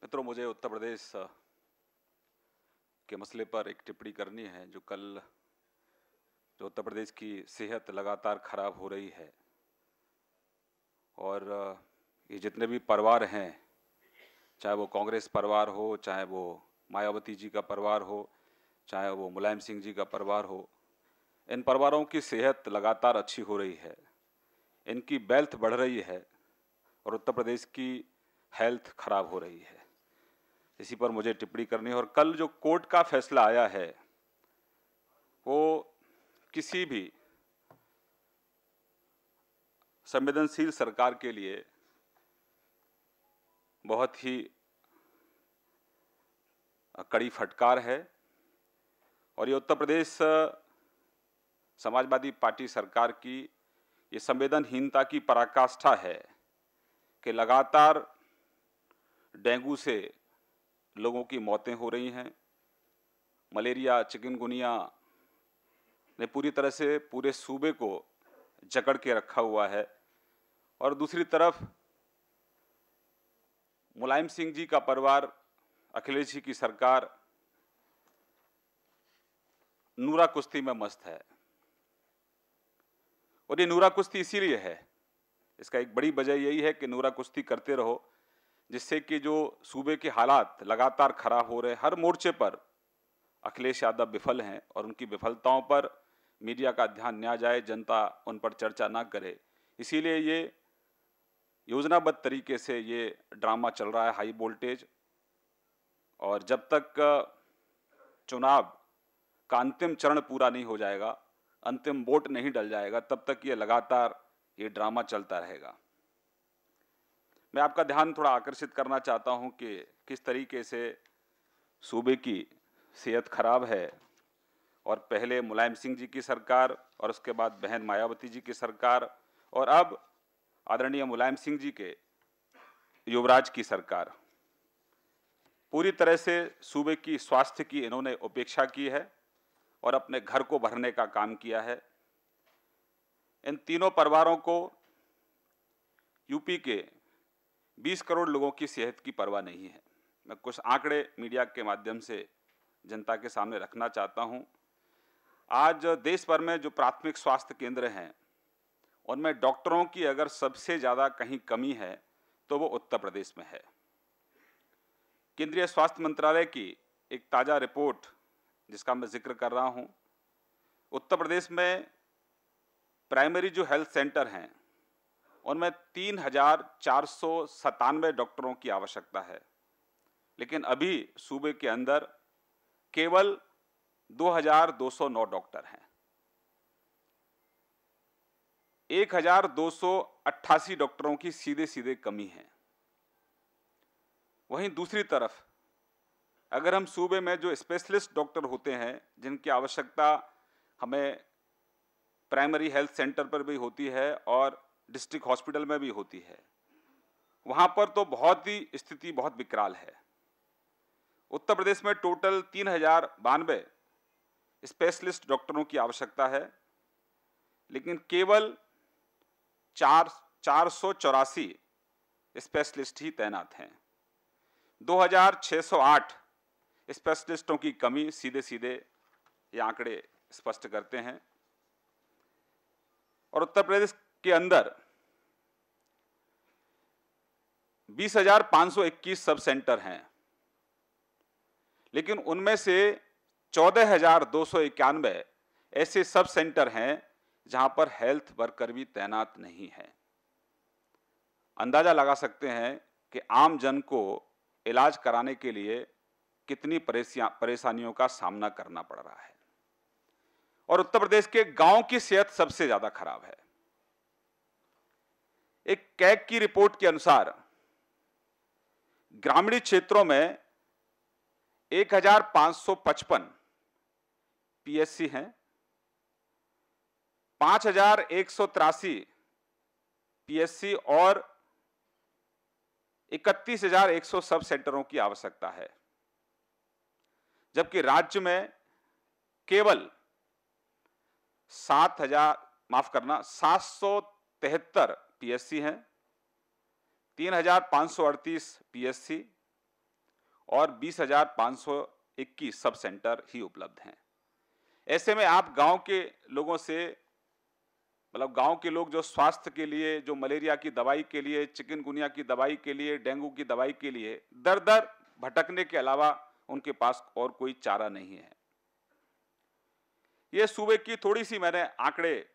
मित्रों, मुझे उत्तर प्रदेश के मसले पर एक टिप्पणी करनी है। जो उत्तर प्रदेश की सेहत लगातार खराब हो रही है और ये जितने भी परिवार हैं, चाहे वो कांग्रेस परिवार हो, चाहे वो मायावती जी का परिवार हो, चाहे वो मुलायम सिंह जी का परिवार हो, इन परिवारों की सेहत लगातार अच्छी हो रही है, इनकी वेल्थ बढ़ रही है और उत्तर प्रदेश की हेल्थ खराब हो रही है। इसी पर मुझे टिप्पणी करनी है। और कल जो कोर्ट का फैसला आया है वो किसी भी संवेदनशील सरकार के लिए बहुत ही कड़ी फटकार है और ये उत्तर प्रदेश समाजवादी पार्टी सरकार की ये संवेदनहीनता की पराकाष्ठा है कि लगातार डेंगू से लोगों की मौतें हो रही हैं। मलेरिया, चिकनगुनिया ने पूरी तरह से पूरे सूबे को जकड़ के रखा हुआ है और दूसरी तरफ मुलायम सिंह जी का परिवार, अखिलेश जी की सरकार नूरा कुश्ती में मस्त है। और ये नूरा कुश्ती इसीलिए है, इसका एक बड़ी वजह यही है कि नूरा कुश्ती करते रहो, जिससे कि जो सूबे के हालात लगातार खराब हो रहे हैं। हर मोर्चे पर अखिलेश यादव विफल हैं और उनकी विफलताओं पर मीडिया का ध्यान न जाए, जनता उन पर चर्चा ना करे। इसीलिए ये योजनाबद्ध तरीके से ये ड्रामा चल रहा है, हाई वोल्टेज। और जब तक चुनाव का अंतिम चरण पूरा नहीं हो जाएगा, अंतिम वोट नहीं डल जाएगा, तब तक ये लगातार ये ड्रामा चलता रहेगा। मैं आपका ध्यान थोड़ा आकर्षित करना चाहता हूं कि किस तरीके से सूबे की सेहत खराब है और पहले मुलायम सिंह जी की सरकार और उसके बाद बहन मायावती जी की सरकार और अब आदरणीय मुलायम सिंह जी के युवराज की सरकार पूरी तरह से सूबे की स्वास्थ्य की इन्होंने उपेक्षा की है और अपने घर को भरने का काम किया है। इन तीनों परिवारों को यूपी के 20 करोड़ लोगों की सेहत की परवाह नहीं है। मैं कुछ आंकड़े मीडिया के माध्यम से जनता के सामने रखना चाहता हूं। आज देश भर में जो प्राथमिक स्वास्थ्य केंद्र हैं उनमें डॉक्टरों की अगर सबसे ज़्यादा कहीं कमी है तो वो उत्तर प्रदेश में है। केंद्रीय स्वास्थ्य मंत्रालय की एक ताज़ा रिपोर्ट जिसका मैं जिक्र कर रहा हूं, उत्तर प्रदेश में प्राइमरी जो हेल्थ सेंटर हैं उनमें 3,497 डॉक्टरों की आवश्यकता है, लेकिन अभी सूबे के अंदर केवल 2,209 डॉक्टर हैं। 1,288 डॉक्टरों की सीधे सीधे कमी है। वहीं दूसरी तरफ अगर हम सूबे में जो स्पेशलिस्ट डॉक्टर होते हैं, जिनकी आवश्यकता हमें प्राइमरी हेल्थ सेंटर पर भी होती है और डिस्ट्रिक्ट हॉस्पिटल में भी होती है, वहां पर तो बहुत ही स्थिति बहुत विकराल है। उत्तर प्रदेश में टोटल 3,092 स्पेशलिस्ट डॉक्टरों की आवश्यकता है, लेकिन केवल 484 स्पेशलिस्ट ही तैनात हैं। 2,608 स्पेशलिस्टों की कमी सीधे सीधे ये आंकड़े स्पष्ट करते हैं। और उत्तर प्रदेश के अंदर 20,521 सब सेंटर हैं, लेकिन उनमें से 14,291 ऐसे सब सेंटर हैं जहां पर हेल्थ वर्कर भी तैनात नहीं है। अंदाजा लगा सकते हैं कि आम जन को इलाज कराने के लिए कितनी परेशानियों का सामना करना पड़ रहा है। और उत्तर प्रदेश के गांव की सेहत सबसे ज्यादा खराब है। एक कैग की रिपोर्ट के अनुसार ग्रामीण क्षेत्रों में 1,555 पीएससी हैं, 5,183 पीएससी और 31,100 सब सेंटरों की आवश्यकता है, जबकि राज्य में केवल 773 पीएससी हैं, 3,538 पीएससी और 20,521 सब सेंटर ही उपलब्ध हैं। ऐसे में आप गांव के लोगों से, मतलब गांव के लोग जो स्वास्थ्य के लिए, जो मलेरिया की दवाई के लिए, चिकनगुनिया की दवाई के लिए, डेंगू की दवाई के लिए दर दर भटकने के अलावा उनके पास और कोई चारा नहीं है। ये सूबे की थोड़ी सी मैंने आंकड़े,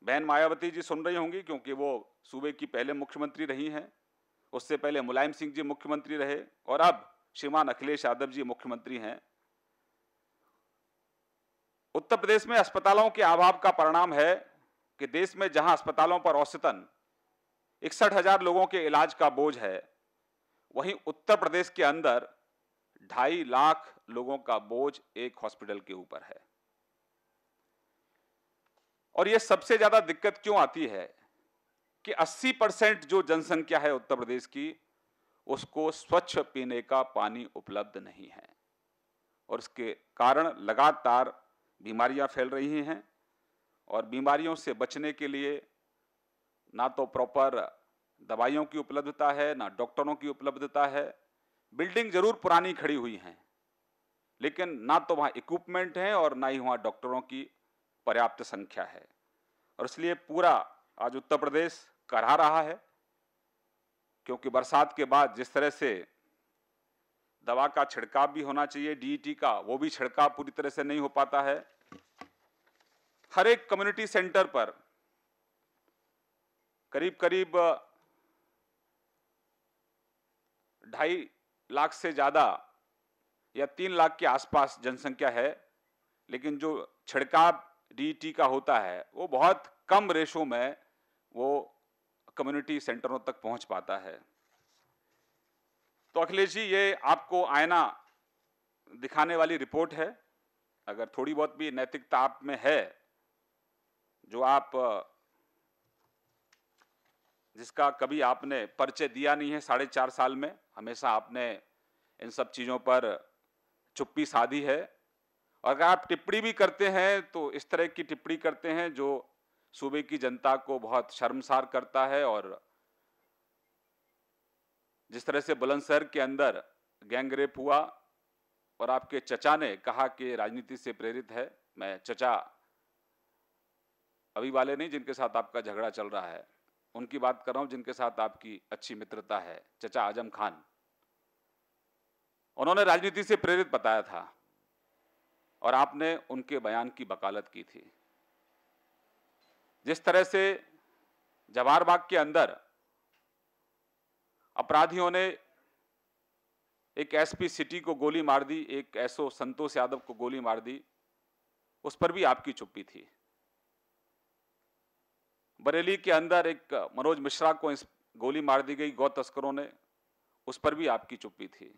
बहन मायावती जी सुन रही होंगी क्योंकि वो सूबे की पहले मुख्यमंत्री रही हैं, उससे पहले मुलायम सिंह जी मुख्यमंत्री रहे और अब श्रीमान अखिलेश यादव जी मुख्यमंत्री हैं। उत्तर प्रदेश में अस्पतालों के अभाव का परिणाम है कि देश में जहां अस्पतालों पर औसतन 61,000 लोगों के इलाज का बोझ है, वहीं उत्तर प्रदेश के अंदर 2.5 लाख लोगों का बोझ एक हॉस्पिटल के ऊपर है। और यह सबसे ज्यादा दिक्कत क्यों आती है कि 80% जो जनसंख्या है उत्तर प्रदेश की, उसको स्वच्छ पीने का पानी उपलब्ध नहीं है और इसके कारण लगातार बीमारियां फैल रही हैं। और बीमारियों से बचने के लिए ना तो प्रॉपर दवाइयों की उपलब्धता है, ना डॉक्टरों की उपलब्धता है। बिल्डिंग जरूर पुरानी खड़ी हुई हैं, लेकिन ना तो वहां इक्विपमेंट है और ना ही वहां डॉक्टरों की पर्याप्त संख्या है। और इसलिए पूरा आज उत्तर प्रदेश करहा रहा है, क्योंकि बरसात के बाद जिस तरह से दवा का छिड़काव भी होना चाहिए, डीईटी का, वो भी छिड़काव पूरी तरह से नहीं हो पाता है। हर एक कम्युनिटी सेंटर पर करीब करीब 2.5 लाख से ज्यादा या 3 लाख के आसपास जनसंख्या है, लेकिन जो छिड़काव डीईटी का होता है वो बहुत कम रेशो में वो कम्युनिटी सेंटरों तक पहुंच पाता है। तो अखिलेश जी, ये आपको आईना दिखाने वाली रिपोर्ट है। अगर थोड़ी बहुत भी नैतिकता आप में है, जो आप, जिसका कभी आपने परिचय दिया नहीं है 4.5 साल में, हमेशा आपने इन सब चीजों पर चुप्पी साधी है। और अगर आप टिप्पणी भी करते हैं तो इस तरह की टिप्पणी करते हैं जो सूबे की जनता को बहुत शर्मसार करता है। और जिस तरह से बुलंदशहर के अंदर गैंग रेप हुआ और आपके चचा ने कहा कि राजनीति से प्रेरित है, मैं चचा अभी वाले नहीं जिनके साथ आपका झगड़ा चल रहा है, उनकी बात कर रहा हूं जिनके साथ आपकी अच्छी मित्रता है, चचा आजम खान, उन्होंने राजनीति से प्रेरित बताया था और आपने उनके बयान की वकालत की थी। जिस तरह से जवाहर बाग के अंदर अपराधियों ने एक एसपी सिटी को गोली मार दी, एक एसओ संतोष यादव को गोली मार दी, उस पर भी आपकी चुप्पी थी। बरेली के अंदर एक मनोज मिश्रा को गोली मार दी गई गौ तस्करों ने, उस पर भी आपकी चुप्पी थी।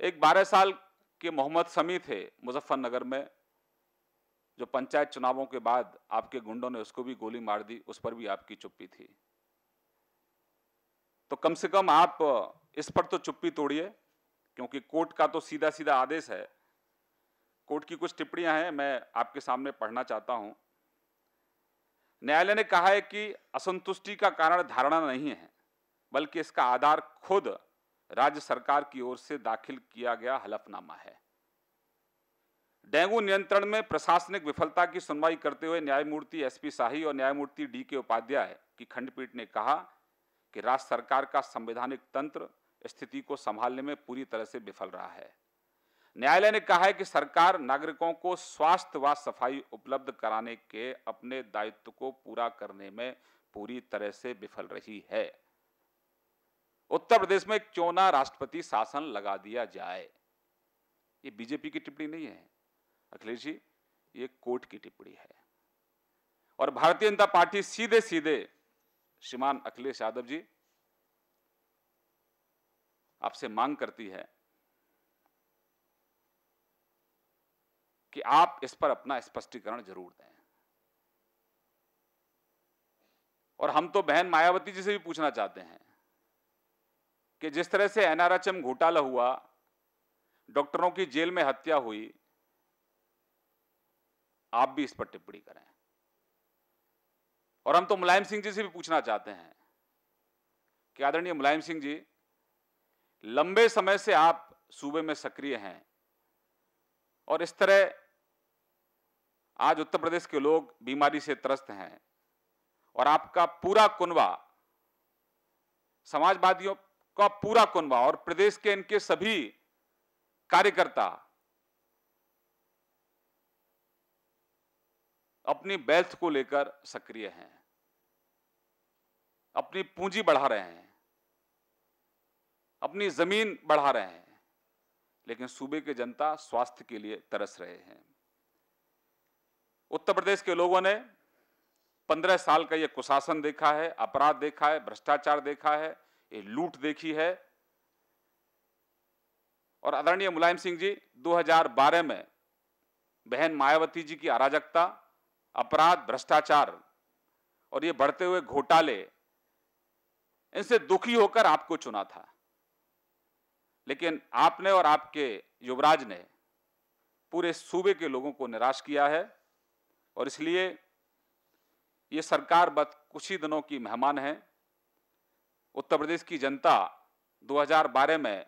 एक 12 साल के मोहम्मद समी थे मुजफ्फरनगर में, जो पंचायत चुनावों के बाद आपके गुंडों ने उसको भी गोली मार दी, उस पर भी आपकी चुप्पी थी। तो कम से कम आप इस पर तो चुप्पी तोड़िए, क्योंकि कोर्ट का तो सीधा सीधा आदेश है। कोर्ट की कुछ टिप्पणियां हैं, मैं आपके सामने पढ़ना चाहता हूं। न्यायालय ने कहा है कि असंतुष्टि का कारण धारणा नहीं है, बल्कि इसका आधार खुद राज्य सरकार की ओर से दाखिल किया गया हलफनामा है। डेंगू नियंत्रण में प्रशासनिक विफलता की सुनवाई करते हुए न्यायमूर्ति एसपी शाही और न्यायमूर्ति डी.के. उपाध्याय की खंडपीठ ने कहा कि राज्य सरकार का संवैधानिक तंत्र स्थिति को संभालने में पूरी तरह से विफल रहा है। न्यायालय ने कहा है कि सरकार नागरिकों को स्वास्थ्य व सफाई उपलब्ध कराने के अपने दायित्व को पूरा करने में पूरी तरह से विफल रही है। उत्तर प्रदेश में क्यों ना राष्ट्रपति शासन लगा दिया जाए। ये बीजेपी की टिप्पणी नहीं है अखिलेश जी, ये कोर्ट की टिप्पणी है। और भारतीय जनता पार्टी सीधे सीधे श्रीमान अखिलेश यादव जी आपसे मांग करती है कि आप इस पर अपना स्पष्टीकरण जरूर दें। और हम तो बहन मायावती जी से भी पूछना चाहते हैं कि जिस तरह से एनआरएचएम घोटाला हुआ, डॉक्टरों की जेल में हत्या हुई, आप भी इस पर टिप्पणी करें। और हम तो मुलायम सिंह जी से भी पूछना चाहते हैं कि आदरणीय मुलायम सिंह जी, लंबे समय से आप सूबे में सक्रिय हैं और इस तरह आज उत्तर प्रदेश के लोग बीमारी से त्रस्त हैं और आपका पूरा कुनबा, समाजवादियों का पूरा कुनबा और प्रदेश के इनके सभी कार्यकर्ता अपनी वेल्थ को लेकर सक्रिय हैं, अपनी पूंजी बढ़ा रहे हैं, अपनी जमीन बढ़ा रहे हैं, लेकिन सूबे की जनता स्वास्थ्य के लिए तरस रहे हैं। उत्तर प्रदेश के लोगों ने 15 साल का ये कुशासन देखा है, अपराध देखा है, भ्रष्टाचार देखा है, ये लूट देखी है। और आदरणीय मुलायम सिंह जी 2012 में बहन मायावती जी की अराजकता, अपराध, भ्रष्टाचार और ये बढ़ते हुए घोटाले, इनसे दुखी होकर आपको चुना था, लेकिन आपने और आपके युवराज ने पूरे सूबे के लोगों को निराश किया है और इसलिए ये सरकार बस कुछ ही दिनों की मेहमान है। उत्तर प्रदेश की जनता 2012 में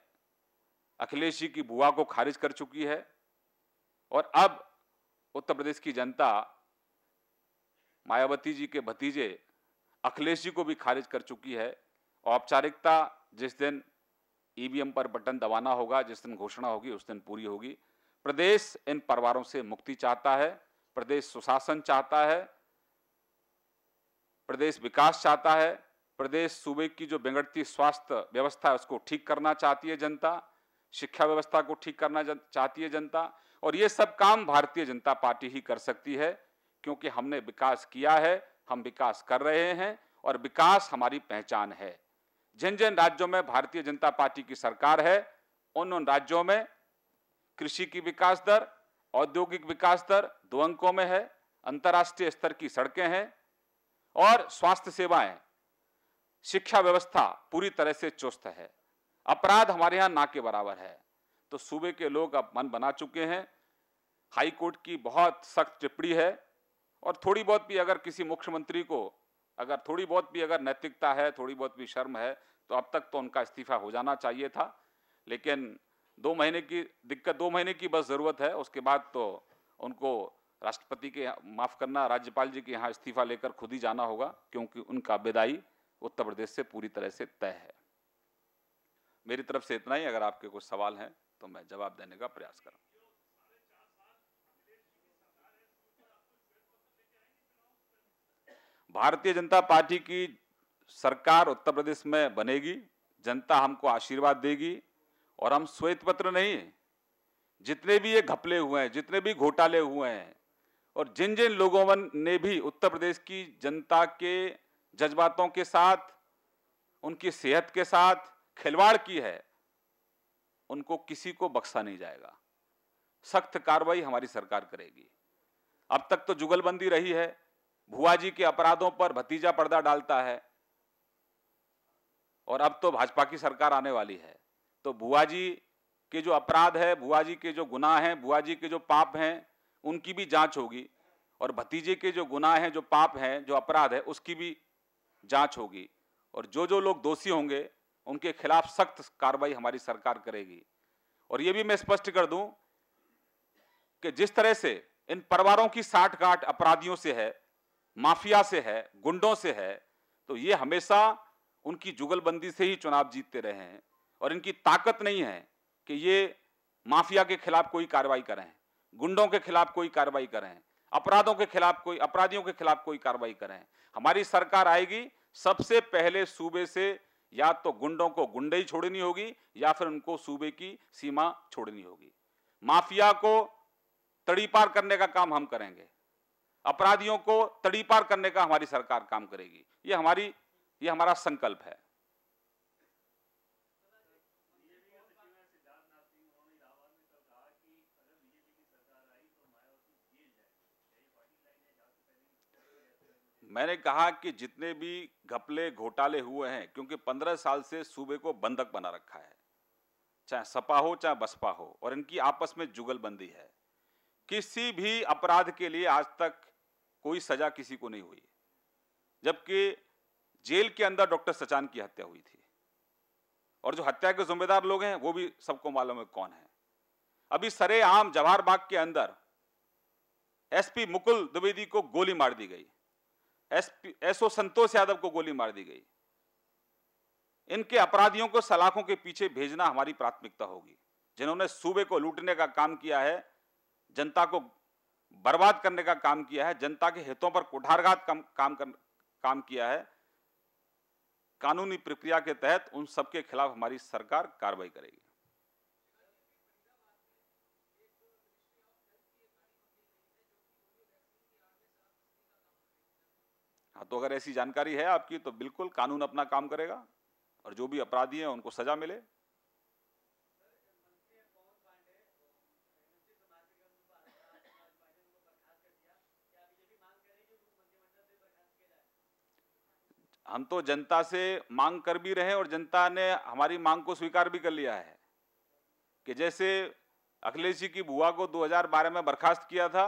अखिलेश जी की बुआ को खारिज कर चुकी है और अब उत्तर प्रदेश की जनता मायावती जी के भतीजे अखिलेश जी को भी खारिज कर चुकी है। औपचारिकता जिस दिन ईवीएम पर बटन दबाना होगा, जिस दिन घोषणा होगी, उस दिन पूरी होगी। प्रदेश इन परिवारों से मुक्ति चाहता है, प्रदेश सुशासन चाहता है, प्रदेश विकास चाहता है, प्रदेश सूबे की जो बिगड़ती स्वास्थ्य व्यवस्था है उसको ठीक करना चाहती है जनता, शिक्षा व्यवस्था को ठीक करना चाहती है जनता और ये सब काम भारतीय जनता पार्टी ही कर सकती है, क्योंकि हमने विकास किया है, हम विकास कर रहे हैं और विकास हमारी पहचान है। जिन जिन राज्यों में भारतीय जनता पार्टी की सरकार है, उन राज्यों में कृषि की विकास दर, औद्योगिक विकास दर 2 अंकों में है, अंतर्राष्ट्रीय स्तर की सड़कें हैं और स्वास्थ्य सेवाएं, शिक्षा व्यवस्था पूरी तरह से चुस्त है, अपराध हमारे यहां ना के बराबर है। तो सूबे के लोग अब मन बना चुके हैं। हाई कोर्ट की बहुत सख्त टिप्पणी है और थोड़ी बहुत भी अगर किसी मुख्यमंत्री को अगर थोड़ी बहुत भी अगर नैतिकता है, थोड़ी बहुत भी शर्म है, तो अब तक तो उनका इस्तीफा हो जाना चाहिए था, लेकिन 2 महीने की दिक्कत, 2 महीने की बस जरूरत है, उसके बाद तो उनको राष्ट्रपति के, माफ करना, राज्यपाल जी के यहाँ इस्तीफा लेकर खुद ही जाना होगा, क्योंकि उनका विदाई उत्तर प्रदेश से पूरी तरह से तय है। मेरी तरफ से इतना ही। अगर आपके कुछ सवाल हैं तो मैं जवाब देने का प्रयास करूँ। भारतीय जनता पार्टी की सरकार उत्तर प्रदेश में बनेगी, जनता हमको आशीर्वाद देगी और हम श्वेत पत्र नहीं, जितने भी ये घपले हुए हैं, जितने भी घोटाले हुए हैं और जिन जिन लोगों ने भी उत्तर प्रदेश की जनता के जज्बातों के साथ, उनकी सेहत के साथ खिलवाड़ की है, उनको किसी को बख्शा नहीं जाएगा। सख्त कार्रवाई हमारी सरकार करेगी। अब तक तो जुगलबंदी रही है, भुआ जी के अपराधों पर भतीजा पर्दा डालता है और अब तो भाजपा की सरकार आने वाली है, तो भुआ जी के जो अपराध है, भुआ जी के जो गुनाह हैं, भुआ जी के जो पाप हैं, उनकी भी जांच होगी और भतीजे के जो गुनाह हैं, जो पाप हैं, जो अपराध है, उसकी भी जांच होगी और जो जो लोग दोषी होंगे उनके खिलाफ सख्त कार्रवाई हमारी सरकार करेगी। और यह भी मैं स्पष्ट कर दूं कि जिस तरह से इन परिवारों की साठगांठ अपराधियों से है, माफिया से है, गुंडों से है, तो ये हमेशा उनकी जुगलबंदी से ही चुनाव जीतते रहे हैं और इनकी ताकत नहीं है कि ये माफिया के खिलाफ कोई कार्रवाई करें, गुंडों के खिलाफ कोई कार्रवाई करें, अपराधियों के खिलाफ कोई कार्रवाई करें। हमारी सरकार आएगी, सबसे पहले सूबे से या तो गुंडों को गुंडई छोड़नी होगी या फिर उनको सूबे की सीमा छोड़नी होगी। माफिया को तड़ी पार करने का काम हम करेंगे, अपराधियों को तड़ी पार करने का हमारी सरकार काम करेगी। ये हमारा संकल्प है। मैंने कहा कि जितने भी घपले घोटाले हुए हैं, क्योंकि 15 साल से सूबे को बंधक बना रखा है, चाहे सपा हो चाहे बसपा हो, और इनकी आपस में जुगलबंदी है। किसी भी अपराध के लिए आज तक कोई सजा किसी को नहीं हुई, जबकि जेल के अंदर डॉक्टर सचान की हत्या हुई थी और जो हत्या के जिम्मेदार लोग हैं वो भी सबको मालूम है कौन है। अभी सरेआम जवाहर बाग के अंदर एसपी मुकुल द्विवेदी को गोली मार दी गई, एसओ संतोष यादव को गोली मार दी गई। इनके अपराधियों को सलाखों के पीछे भेजना हमारी प्राथमिकता होगी। जिन्होंने सूबे को लूटने का काम किया है, जनता को बर्बाद करने का काम किया है, जनता के हितों पर कुठारघात काम किया है, कानूनी प्रक्रिया के तहत उन सबके खिलाफ हमारी सरकार कार्रवाई करेगी। हाँ, तो अगर ऐसी जानकारी है आपकी तो बिल्कुल कानून अपना काम करेगा और जो भी अपराधी हैं उनको सजा मिले। हम तो जनता से मांग कर भी रहे और जनता ने हमारी मांग को स्वीकार भी कर लिया है कि जैसे अखिलेश जी की बुआ को 2012 में बर्खास्त किया था,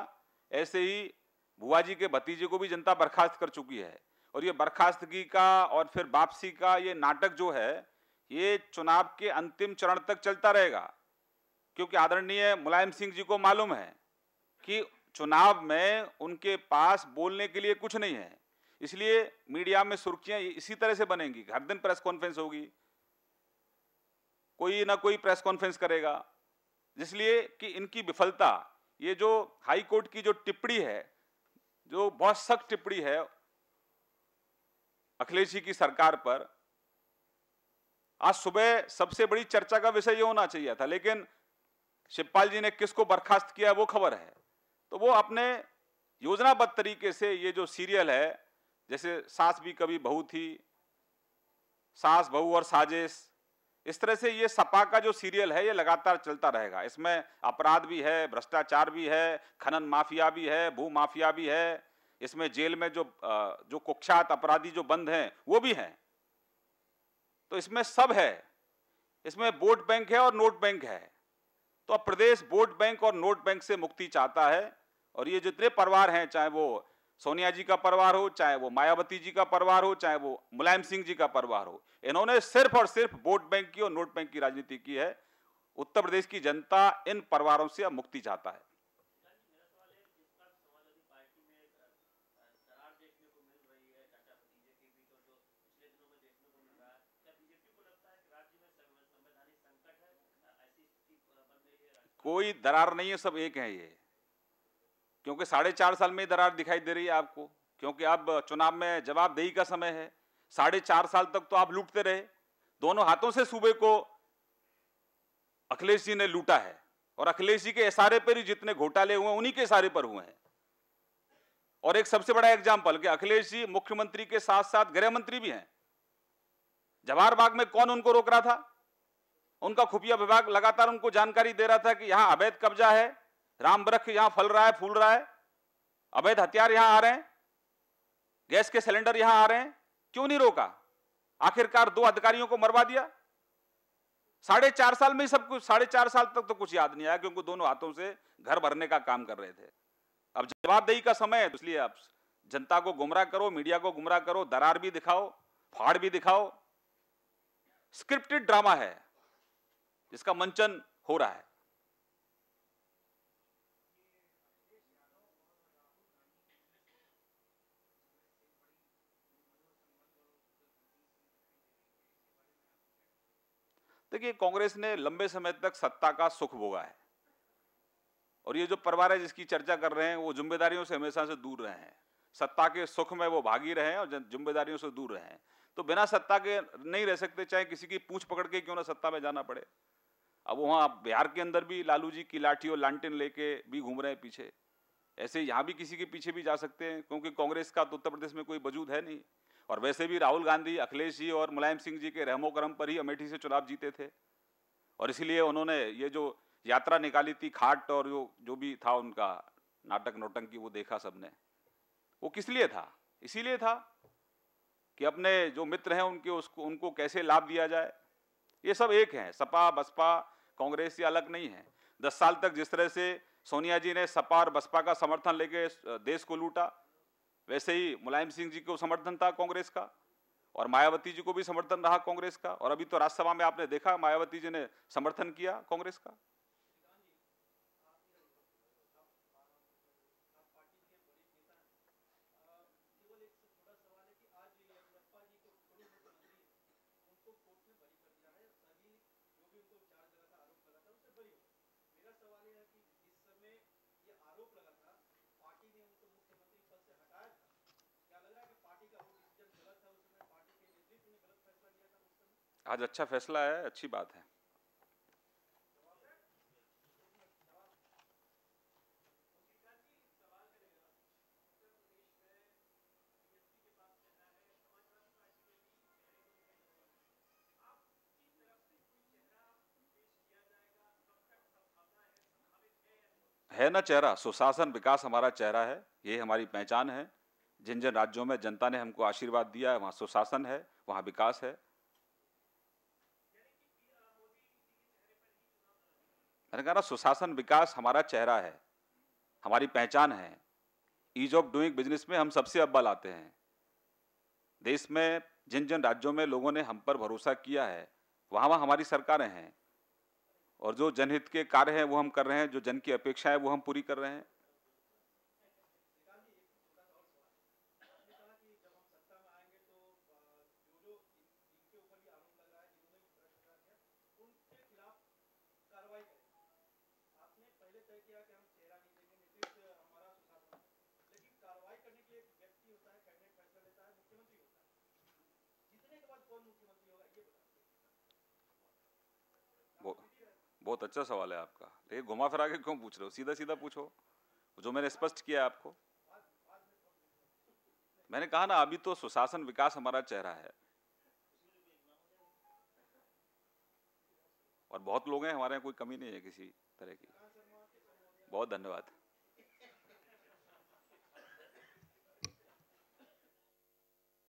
ऐसे ही बुआ जी के भतीजे को भी जनता बर्खास्त कर चुकी है। और ये बर्खास्तगी का और फिर वापसी का ये नाटक जो है ये चुनाव के अंतिम चरण तक चलता रहेगा, क्योंकि आदरणीय मुलायम सिंह जी को मालूम है कि चुनाव में उनके पास बोलने के लिए कुछ नहीं है। इसलिए मीडिया में सुर्खियां इसी तरह से बनेंगी, हर दिन प्रेस कॉन्फ्रेंस होगी, कोई ना कोई प्रेस कॉन्फ्रेंस करेगा, इसलिए कि इनकी विफलता, ये जो हाई कोर्ट की जो टिप्पणी है, जो बहुत सख्त टिप्पणी है अखिलेश जी की सरकार पर, आज सुबह सबसे बड़ी चर्चा का विषय ये होना चाहिए था, लेकिन शिवपाल जी ने किसको बर्खास्त किया वो खबर है। तो वो अपने योजनाबद्ध तरीके से ये जो सीरियल है, जैसे सास भी कभी बहू थी, सास बहू और साजिश, इस तरह से ये सपा का जो सीरियल है ये लगातार चलता रहेगा। इसमें अपराध भी है, भ्रष्टाचार भी है, खनन माफिया भी है, भू माफिया भी है, इसमें जेल में जो कुख्यात अपराधी जो बंद हैं वो भी हैं। तो इसमें सब है, इसमें वोट बैंक है और नोट बैंक है। तो अब प्रदेश वोट बैंक और नोट बैंक से मुक्ति चाहता है, और ये जितने परिवार हैं, चाहे वो सोनिया जी का परिवार हो, चाहे वो मायावती जी का परिवार हो, चाहे वो मुलायम सिंह जी का परिवार हो, इन्होंने सिर्फ और सिर्फ वोट बैंक की और नोट बैंक की राजनीति की है। उत्तर प्रदेश की जनता इन परिवारों से अब मुक्ति चाहता है। कोई दरार नहीं है, सब एक है ये, क्योंकि 4.5 साल में दरार दिखाई दे रही है आपको, क्योंकि अब चुनाव में जवाबदेही का समय है। 4.5 साल तक तो आप लूटते रहे, दोनों हाथों से सूबे को अखिलेश जी ने लूटा है, और अखिलेश जी के इशारे पर ही जितने घोटाले हुए उन्हीं के इशारे पर हुए हैं। और एक सबसे बड़ा एग्जाम्पल कि अखिलेश जी मुख्यमंत्री के साथ साथ गृह मंत्री भी हैं। जवाहर बाग में कौन उनको रोक रहा था? उनका खुफिया विभाग लगातार उनको जानकारी दे रहा था कि यहां अवैध कब्जा है, राम वृक्ष यहां फल रहा है, फूल रहा है, अवैध हथियार यहां आ रहे हैं, गैस के सिलेंडर यहां आ रहे हैं। क्यों नहीं रोका? आखिरकार 2 अधिकारियों को मरवा दिया। 4.5 साल में ही सब कुछ, 4.5 साल तक तो कुछ याद नहीं आया, क्योंकि दोनों हाथों से घर भरने का काम कर रहे थे। अब जवाबदेही का समय है, इसलिए आप जनता को गुमराह करो, मीडिया को गुमराह करो, दरार भी दिखाओ, फाड़ भी दिखाओ। स्क्रिप्टेड ड्रामा है जिसका मंचन हो रहा है। देखिए, कांग्रेस ने लंबे समय तक सत्ता का सुख भोगा है, और ये जो परिवार है जिसकी चर्चा कर रहे हैं वो जिम्मेदारियों से हमेशा से दूर रहे हैं। सत्ता के सुख में वो भागी रहे हैं और जिम्मेदारियों से दूर रहे हैं। तो बिना सत्ता के नहीं रह सकते, चाहे किसी की पूंछ पकड़ के क्यों ना सत्ता में जाना पड़े। अब वहाँ बिहार के अंदर भी लालू जी की लाठी और लालटेन लेके भी घूम रहे हैं पीछे, ऐसे यहाँ भी किसी के पीछे भी जा सकते हैं, क्योंकि कांग्रेस का तो उत्तर प्रदेश में कोई वजूद है नहीं। और वैसे भी राहुल गांधी, अखिलेश जी और मुलायम सिंह जी के रहमो करम पर ही अमेठी से चुनाव जीते थे, और इसीलिए उन्होंने ये जो यात्रा निकाली थी खाट, और जो भी था उनका नाटक नौटंकी, वो देखा सबने। वो किस लिए था? इसीलिए था कि अपने जो मित्र हैं उनको कैसे लाभ दिया जाए। ये सब एक हैं, सपा बसपा कांग्रेस ये अलग नहीं है। 10 साल तक जिस तरह से सोनिया जी ने सपा और बसपा का समर्थन लेके देश को लूटा, वैसे ही मुलायम सिंह जी को समर्थन था कांग्रेस का, और मायावती जी को भी समर्थन रहा कांग्रेस का, और अभी तो राज्यसभा में आपने देखा मायावती जी ने समर्थन किया कांग्रेस का। आज अच्छा फैसला है, अच्छी बात है। है ना चेहरा, सुशासन विकास हमारा चेहरा है, ये हमारी पहचान है। जिन जिन राज्यों में जनता ने हमको आशीर्वाद दिया है वहां सुशासन है, वहां विकास है। मैंने कहा ना, सुशासन विकास हमारा चेहरा है, हमारी पहचान है। ईज ऑफ डूइंग बिजनेस में हम सबसे अव्वल आते हैं। देश में जिन जिन राज्यों में लोगों ने हम पर भरोसा किया है वहां वहां हमारी सरकारें हैं, और जो जनहित के कार्य हैं वो हम कर रहे हैं, जो जन की अपेक्षाएं वो हम पूरी कर रहे हैं। वो बहुत अच्छा सवाल है आपका, लेकिन घुमा फिरा के क्यों पूछ रहे हो, सीधा सीधा पूछो जो मैंने स्पष्ट किया आपको। मैंने कहा ना, अभी तो सुशासन विकास हमारा चेहरा है, और बहुत लोग हैं हमारे यहाँ, कोई कमी नहीं है किसी तरह की। बहुत धन्यवाद।